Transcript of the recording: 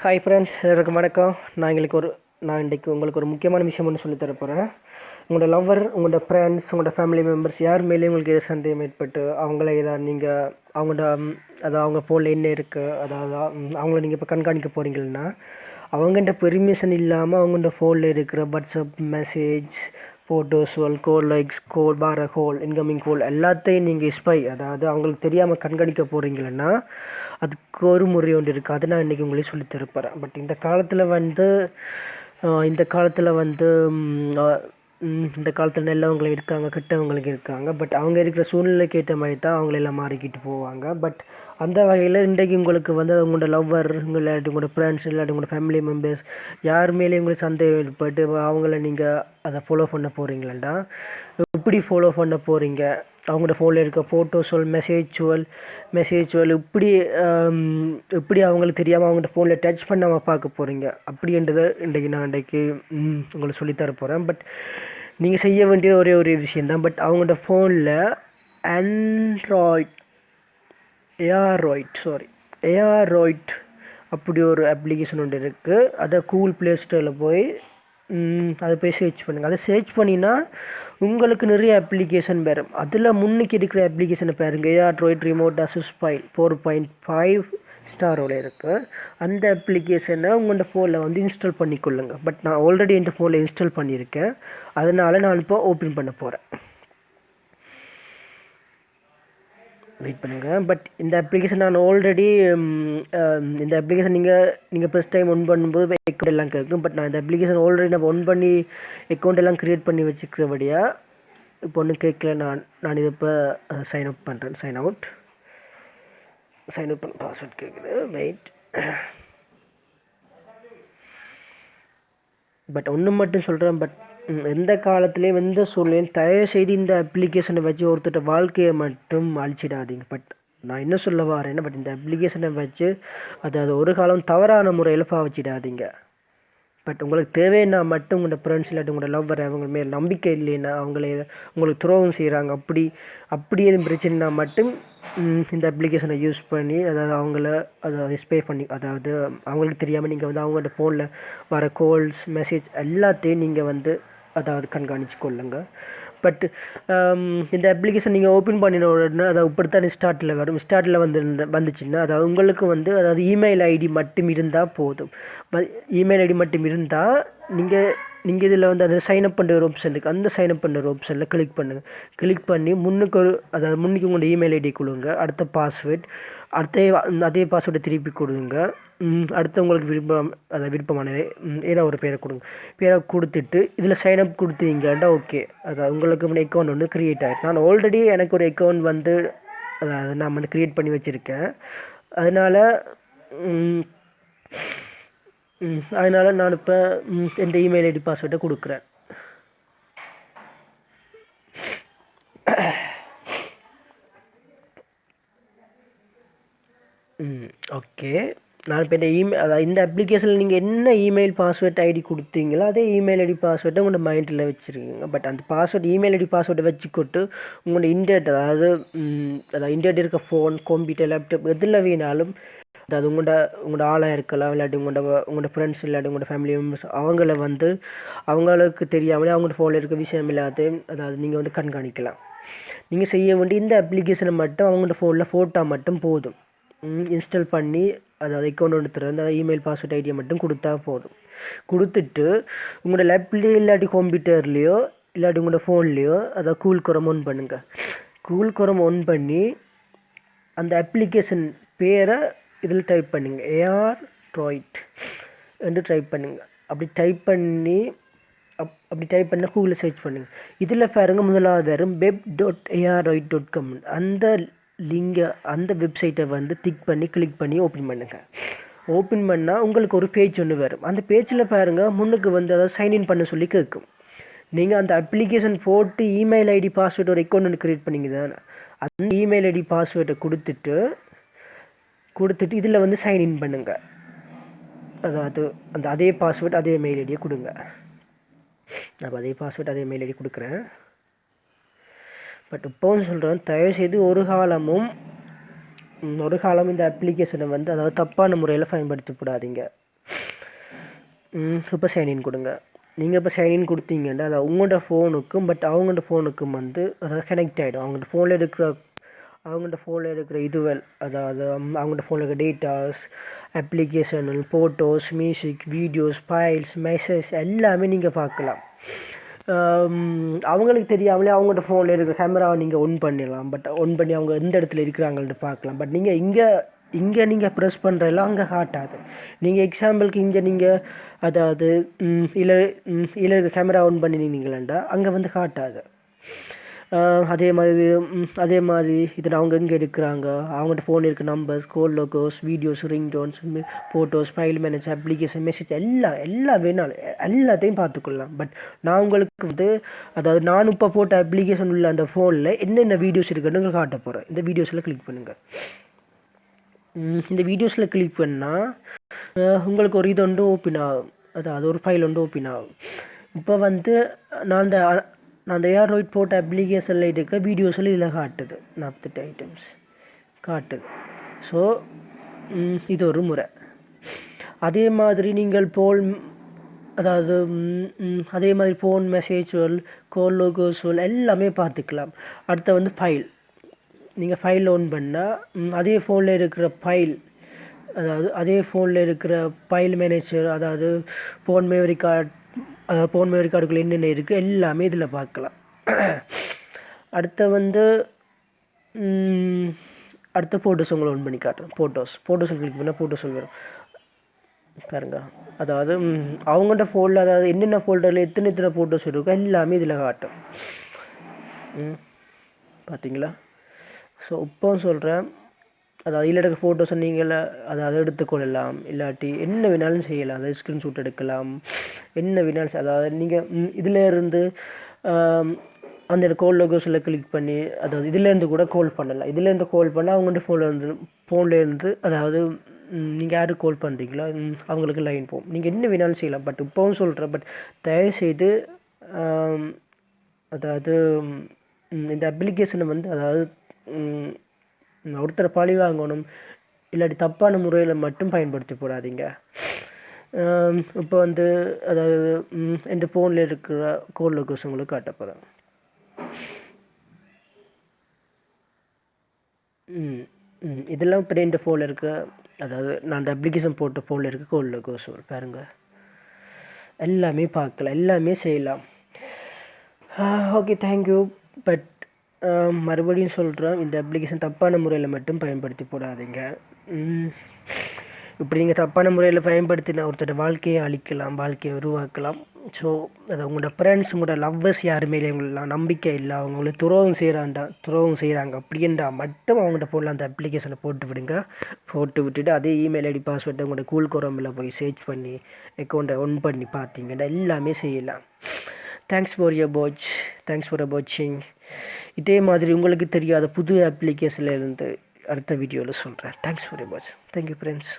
Hi friends, எல்லாருக்கும் வணக்கம். நான் இன்றைக்கு உங்களுக்கு ஒரு முக்கியமான விஷயம் ஒன்று சொல்லித் தர போகிறேன். உங்களோட லவ்வர், உங்களோட ஃப்ரெண்ட்ஸ், உங்களோட ஃபேமிலி மெம்பர்ஸ் யார் மேலேயும் உங்களுக்கு எது சந்தேகம் ஏற்பட்டு அவங்கள ஏதாவது நீங்கள் அவங்களோட அதாவது அவங்க ஃபோனில் என்ன இருக்குது, அதாவது அவங்கள நீங்கள் இப்போ கண்காணிக்க போகிறீங்கன்னா அவங்கள்ட்ட பெர்மிஷன் இல்லாமல் அவங்கள்ட்ட ஃபோனில் இருக்கிற வாட்ஸ்அப் மெசேஜ், ஃபோட்டோஸ், கோல், லைக்ஸ், கோல், பார கோல், இன்கமிங் கோல் எல்லாத்தையும் நீங்கள் அதாவது அவங்களுக்கு தெரியாமல் கண்காணிக்க போகிறீங்கன்னா அதுக்கு ஒரு முறை ஒன்று இருக்குது. அதை நான் இன்றைக்கி உங்களுக்கு சொல்லித்தரப்போகிறேன். பட் இந்த காலத்தில் வந்து இந்த காலத்தில் நல்லவங்களும் இருக்காங்க, கெட்டவங்களுக்கு இருக்காங்க. பட் அவங்க இருக்கிற சூழ்நிலைக்கு ஏற்ற மாதிரி தான் அவங்களெல்லாம் மாறிக்கிட்டு போவாங்க. பட் அந்த வகையில் இன்றைக்கு உங்களுக்கு வந்து உங்களோட லவ்வர், இல்லாட்டி உங்களோட ஃப்ரெண்ட்ஸ், இல்லாட்டி உங்களோட ஃபேமிலி மெம்பர்ஸ் யார் மேலேயும் உங்களுக்கு சந்தேகம் ஏற்பட்டு அவங்கள நீங்கள் அதை ஃபாலோ பண்ண போகிறீங்களா, எப்படி ஃபாலோ பண்ண போகிறீங்க, அவங்களோட ஃபோனில் இருக்க ஃபோட்டோஸுவல், மெசேஜுவல் இப்படி அவங்களுக்கு தெரியாமல் அவங்கள்ட்ட ஃபோனில் டச் பண்ணாமல் பார்க்க போகிறீங்க அப்படின்றத நான் இன்றைக்கு உங்களுக்கு சொல்லித்தர போகிறேன். பட் நீங்கள் செய்ய வேண்டியது ஒரே ஒரு விஷயந்தான். பட் அவங்களோட ஃபோனில் ஏஆர்ராய்ட் அப்படி ஒரு அப்ளிகேஷன் ஒன்று இருக்குது. அதை கூகுள் ப்ளே ஸ்டோரில் போய் அதை போய் சர்ச் பண்ணுங்கள். அதை சர்ச் பண்ணினா உங்களுக்கு நிறைய அப்ளிகேஷன் வரும். அதில் முன்னுக்கு இருக்கிற அப்ளிகேஷனை பாருங்கள். ஏஆர்ராய்ட் ரிமோட் அசிஸ்ட் ஃபைல் 4.5 ஸ்டாரோட இருக்குது. அந்த அப்ளிகேஷனை உங்களோட ஃபோனில் வந்து இன்ஸ்டால் பண்ணிக்கொள்ளுங்க. பட் நான் ஆல்ரெடி என் ஃபோனில் இன்ஸ்டால் பண்ணியிருக்கேன். அதனால் நான் இப்போ ஓப்பன் பண்ண போகிறேன். வெயிட் பண்ணுங்கள். பட் இந்த அப்ளிகேஷன் நான் ஆல்ரெடி இந்த அப்ளிகேஷன் நீங்கள் ஃபஸ்ட் டைம் ஒன் பண்ணும்போது அக்கௌண்ட் எல்லாம் கேட்கும். பட் நான் இந்த அப்ளிகேஷன் ஆல்ரெடி நான் ஒன் பண்ணி அக்கௌண்ட் எல்லாம் க்ரியேட் பண்ணி வச்சுக்கிறபடியாக இப்போ ஒன்றும் கேட்கல. நான் இதை இப்போ சைன் அவுட் பண்ணுறேன். சைன் அவுட் பண்ண பாஸ்வேர்ட் கேட்குது. வெயிட். பட் ஒன்று மட்டும் சொல்கிறேன். பட் எந்த காலத்துலேயும் எந்த சூழ்நிலையும் தயவுசெய்து இந்த அப்ளிகேஷனை வச்சு ஒருத்தர் வாழ்க்கையை மட்டும் அழிச்சிடாதீங்க. பட் நான் என்ன சொல்ல வரேன்னா, பட் இந்த அப்ளிகேஷனை வச்சு அது ஒரு காலம் தவறான முறையில் பாவச்சிடாதீங்க. பட் உங்களுக்கு தேவைன்னா மட்டும் உங்களோட ஃப்ரெண்ட்ஸ் இல்லாட்டி உங்களோட லவ்வர் அவங்க மேல் நம்பிக்கை இல்லைன்னா உங்களுக்கு துரோகம் செய்கிறாங்க, அப்படி எதுவும் பிரச்சனைனா மட்டும் இந்த அப்ளிகேஷனை யூஸ் பண்ணி அதாவது ஸ்பே பண்ணி, அதாவது அவங்களுக்கு தெரியாமல் நீங்கள் வந்து அவங்களோட ஃபோனில் வர கால்ஸ், மெசேஜ் எல்லாத்தையும் நீங்கள் வந்து அதாவது கண்காணித்து கொள்ளுங்க. பட் இந்த அப்ளிகேஷன் நீங்கள் ஓப்பன் பண்ணின உடனே அதாவது இப்படித்தான் ஸ்டார்ட்டில் வரும். ஸ்டார்ட்டில் வந்துச்சுன்னா அதாவது உங்களுக்கு வந்து அதாவது இமெயில் ஐடி மட்டும் இருந்தால் போதும். இமெயில் ஐடி மட்டும் இருந்தால் நீங்கள் இதில் வந்து அந்த சைன்அப் பண்ணுற ஒரு ஆப்ஷன் இருக்குது. அந்த சைன்அப் பண்ணுற ஒரு ஆப்ஷனில் கிளிக் பண்ணி முன்னுக்கு உங்களோட இமெயில் ஐடி கொடுங்க. அடுத்த பாஸ்வேர்ட், அதே பாஸ்வேர்டை திருப்பி கொடுங்க. அடுத்து உங்களுக்கு விருப்பமானது ஏதோ ஒரு பேரை கொடுத்துட்டு இதில் சைன்அப் கொடுத்தீங்கன்னா ஓகே, அதாவது உங்களுக்கு அக்கௌண்ட் ஒன்று க்ரியேட் ஆகிடும். நான் ஆல்ரெடி எனக்கு ஒரு அக்கௌண்ட் வந்து அதாவது நான் வந்து க்ரியேட் பண்ணி வச்சுருக்கேன். அதனால் நான் இப்போ என் இமெயில் ஐடி பாஸ்வேர்டை கொடுக்குறேன். ஓகே, நான் இப்போ இந்த அப்ளிகேஷனில் நீங்கள் என்ன இமெயில் பாஸ்வேர்ட் ஐடி கொடுத்தீங்களோ அதே இமெயில் ஐடி பாஸ்வேர்டை உங்களோட மைண்டில் வச்சுருக்கீங்க. பட் அந்த இமெயில் ஐடி பாஸ்வேர்டை வச்சுக்கொட்டு உங்களோட இன்டர்நெட் அதாவது இன்டர்நெட் இருக்க ஃபோன், கம்ப்யூட்டர், லேப்டாப் எதில் வேணாலும் அதாவது உங்களோட ஆளாக இருக்கலாம், இல்லாட்டி உங்களோட ஃப்ரெண்ட்ஸ், இல்லாட்டி உங்களோட ஃபேமிலி மெம்பர்ஸ் அவங்களுக்கு தெரியாமலே அவங்களோட ஃபோனில் இருக்க விஷயம் இல்லாத அதாவது நீங்கள் வந்து கண்காணிக்கலாம். நீங்கள் செய்ய வேண்டிய இந்த அப்ளிகேஷனை மட்டும் அவங்களோட ஃபோனில் ஃபோட்டோ மட்டும் போதும். இன்ஸ்டால் பண்ணி அதாவது அக்கௌண்ட் ஒன்று தருது, அதாவது இமெயில் பாஸ்வேர்ட் ஐடியை மட்டும் கொடுத்தா போதும். கொடுத்துட்டு உங்களோட லேப்லேயோ இல்லாட்டி கம்ப்யூட்டர்லேயோ இல்லாட்டி உங்களோட ஃபோன்லேயோ அதாவது கூகுள் குரோம் ஒன் பண்ணுங்கள். கூகுள் குரோம் ஒன் பண்ணி அந்த அப்ளிகேஷன் பேரை இதில் டைப் பண்ணுங்கள். ஏஆர்ராய்ட் என்று டைப் பண்ணுங்கள். அப்படி டைப் பண்ணால் கூகுளில் சர்ச் பண்ணுங்கள். இதில் பாருங்கள், முதலாவது வரும் web.arroyd.com. அந்த லிங்கை, அந்த வெப்சைட்டை வந்து கிளிக் பண்ணி ஓப்பன் பண்ணுங்கள். ஓப்பன் பண்ணால் உங்களுக்கு ஒரு பேஜ் ஒன்று வரும். அந்த பேஜில் பாருங்கள், முன்னுக்கு வந்து அதாவது சைன்இன் பண்ண சொல்லி கேட்கும். நீங்கள் அந்த அப்ளிகேஷன் போட்டு இமெயில் ஐடி பாஸ்வேர்டு ஒரு அக்கௌண்ட் ஒன்று க்ரியேட் பண்ணிங்க தானே, அந்த இமெயில் ஐடி பாஸ்வேர்டை கொடுத்துட்டு இதில் வந்து சைன்இன் பண்ணுங்கள். அதாவது அதே பாஸ்வேர்டு அதே மெயில் ஐடியை கொடுங்க. நான் அதே பாஸ்வேர்டு அதே மெயில் ஐடி கொடுக்குறேன். பட் இப்போவும் சொல்கிறேன், தயவுசெய்து ஒரு காலமும் இந்த அப்ளிகேஷனை வந்து அதாவது தப்பான முறையில் பயன்படுத்தக்கூடாதீங்க. இப்போ சைன்இன் கொடுங்க. நீங்கள் இப்போ சைன்இன் கொடுத்தீங்கன்னா அது உங்களோட ஃபோனுக்கும் அவங்களோட ஃபோனுக்கும் வந்து அதாவது கனெக்ட் ஆகிடும். அவங்கள்ட்ட ஃபோனில் இருக்கிற இதுவெல், அதாவது அவங்கள்ட்ட ஃபோனில் இருக்கிற datas, application, photos, music, videos, files, message எல்லாமே நீங்கள் பார்க்கலாம். அவங்களுக்கு தெரியாமலே அவங்கள்ட்ட ஃபோனில் இருக்கிற கேமராவை நீங்கள் ஒன் பண்ணிடலாம். ஒன் பண்ணி அவங்க எந்த இடத்துல இருக்கிறாங்கள்ட்டு பார்க்கலாம். நீங்கள் இங்கே நீங்கள் ப்ரெஸ் பண்ணுறதெல்லாம் அங்கே காட்டாது. நீங்கள் எக்ஸாம்பிளுக்கு இங்கே நீங்கள் அதாவது இல்லை கேமரா ஆன் பண்ணினீங்களா அங்கே வந்து காட்டாது. அதே மாதிரி இதில் அவங்க எங்கே எடுக்கிறாங்க, அவங்கள்ட்ட ஃபோன் இருக்க numbers, call logs, videos, ringtones, photos, file manager, application, message எல்லாம் வேணாலும் எல்லாத்தையும் பார்த்துக்கொள்ளலாம். நான் உங்களுக்கு வந்து அதாவது நான் இப்போ போட்ட அப்ளிகேஷன் உள்ள அந்த ஃபோனில் என்னென்ன வீடியோஸ் இருக்குன்னு காட்ட போகிறேன். இந்த வீடியோஸில் கிளிக் பண்ணுங்கள். இந்த வீடியோஸில் கிளிக் பண்ணால் உங்களுக்கு ஒரு இது ஒன்று ஓப்பன் ஆகும், அதாவது ஒரு ஃபைல் ஒன்று ஓப்பன் ஆகும். இப்போ வந்து நான் அந்த ஏர்ராய்ட் போட்ட அப்ளிகேஷனில் இருக்கிற வீடியோஸில் இதில் காட்டுது 48 ஐட்டம்ஸ் காட்டுது. ஸோ இது ஒரு முறை. அதே மாதிரி நீங்கள் அதாவது அதே மாதிரி ஃபோன் மெசேஜ்கள், கோல் லோகோஸ்கள் எல்லாமே பார்த்துக்கலாம். அடுத்த வந்து ஃபைல், நீங்கள் ஃபைல் ஓன் பண்ணால் அதே ஃபோனில் இருக்கிற ஃபைல், அதாவது அதே ஃபோனில் இருக்கிற ஃபைல் மேனேஜர், அதாவது ஃபோன் மெமரி கார்டுக்குள்ள என்னென்ன இருக்குது எல்லாமே இதில் பார்க்கலாம். அடுத்த வந்து அடுத்த ஃபோட்டோஸ் உங்களை ஒன் பண்ணி காட்டுறேன். ஃபோட்டோஸ் கிளிக் பண்ணால் ஃபோட்டோஸ் வரும் பாருங்க. அதாவது அவங்கள்ட்ட ஃபோல்டர், அதாவது என்னென்ன ஃபோல்டரில் எத்தனை ஃபோட்டோஸ் இருக்கோ எல்லாமே இதில் காட்டும். பார்த்தீங்களா? ஸோ இப்போ சொல்கிறேன், அதாவது இதில் இருக்க ஃபோட்டோஸை நீங்கள் அதை எடுத்துக்கொள்ளலாம், இல்லாட்டி என்ன வேணாலும் செய்யலாம். அதாவது ஸ்க்ரீன்ஷாட் எடுக்கலாம், என்ன வேணாலும். அதாவது நீங்கள் இதில் இருந்து அந்த கோல் லோகோஸில் கிளிக் பண்ணி, அதாவது இதுலேருந்து கூட கால் பண்ணலாம். இதுலேருந்து கால் பண்ணால் அவங்கள்ட்ட ஃபோன்லேருந்து அதாவது நீங்கள் யாருக்கு கால் பண்ணுறீங்களோ அவங்களுக்கு லைன் போகும். நீங்கள் என்ன வேணாலும் செய்யலாம். இப்போவும் சொல்கிறேன், தயவுசெய்து அதாவது இந்த அப்ளிகேஷனை வந்து அதாவது ஒருத்தரை பழி வாங்கணும் இல்லாட்டி தப்பான முறையில் மட்டும் பயன்படுத்தி போடாதீங்க. இப்போ வந்து அதாவது இந்த ஃபோனில் இருக்கிற கோல் லோகோஸ் உங்களுக்கு காட்டப்போகிறேன். இதெல்லாம் இப்போ இந்த ஃபோனில் இருக்க, அதாவது நான் அந்த அப்ளிகேஷன் போட்ட ஃபோனில் இருக்க கோல் லோகோஸ் பாருங்கள். எல்லாமே பார்க்கலாம், எல்லாமே செய்யலாம். Okay, thank you. மறுபடியும் சொல்கிறேன், இந்த அப்ளிகேஷன் தப்பான முறையில் மட்டும் பயன்படுத்தி போடாதீங்க. இப்படி நீங்கள் தப்பான முறையில் பயன்படுத்தினா ஒருத்தர் வாழ்க்கையை அழிக்கலாம், வாழ்க்கையை உருவாக்கலாம். ஸோ அது உங்களோட ஃப்ரெண்ட்ஸ், உங்களோட லவ்வர்ஸ் யாருமே இவங்களெலாம் நம்பிக்கை இல்லை, அவங்கள துரோகம் செய்கிறாங்க அப்படின்றா மட்டும் அவங்கள்ட்ட ஃபோனில் அந்த அப்ளிகேஷனை போட்டு விட்டுட்டு அதே இமெயில் ஐடி பாஸ்வேர்டை உங்களோட கூல் குரோமில் போய் சர்ச் பண்ணி அக்கௌண்ட்டை ஒன் பண்ணி பார்த்தீங்கன்னா எல்லாமே செய்யலாம். தேங்க்ஸ் ஃபார் வாட்சிங். இதே மாதிரி உங்களுக்கு தெரியாத புது அப்ளிகேஷன்லேருந்து அடுத்த வீடியோவில் சொல்கிறேன். Thanks for watch. Thank you friends.